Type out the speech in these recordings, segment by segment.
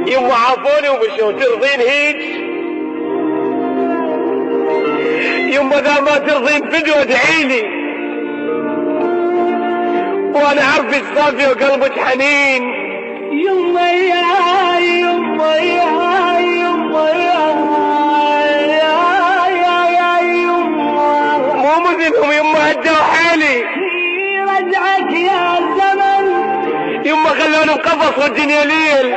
يما عافوني ومشوا ترضين هيج؟ يما اذا ما ترضين فدوة ادعيلي، وانا عارفك صافية وقلبك حنين. يما يا يما يا يما يا يما مو مذنهم يما هدوا حالي. رجعك يا زمن يما خلوني مقفص والدنيا ليل.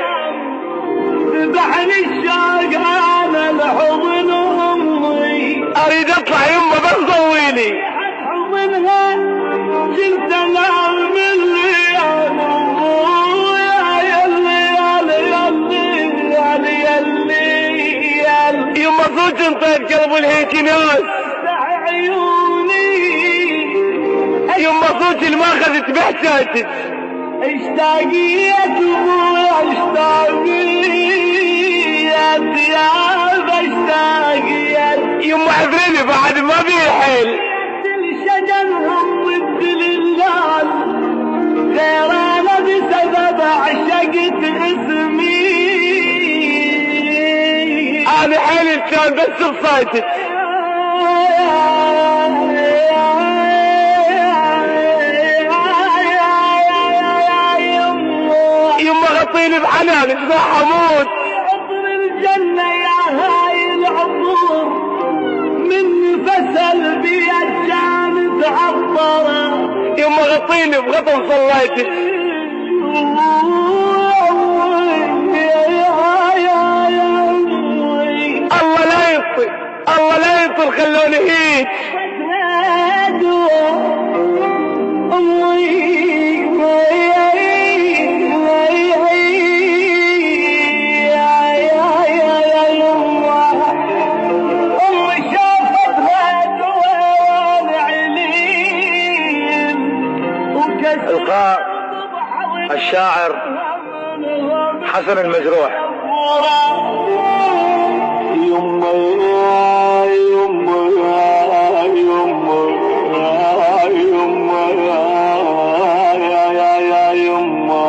ذبحني الشوق على الحضن امي، اريد اطلع يما بس ضويني. حضنها شلت انام من ليالي يما صوت انطيت قلب الهيك ناس. عيوني يما صوت اللي ما اخذت بحساتك. اشتاقيت واشتاقيت يا اشتاقيت. يما عذرني بعد ما بيه حيل. الشجر ضد الليل غير انا بسبب عشقت اسمي. انا حيل كان بس بصيتك. يما غطيني بحنانك ذا حمود. عطر الجنة يا هاي العطور من فسل بيد كانت عطرة. يما غطيني بغطم صليتك. الله لا يطل الله لا يطل خلوني هيك. إلقاء الشاعر حسن المجروح. يما يما يما يما يما يا يما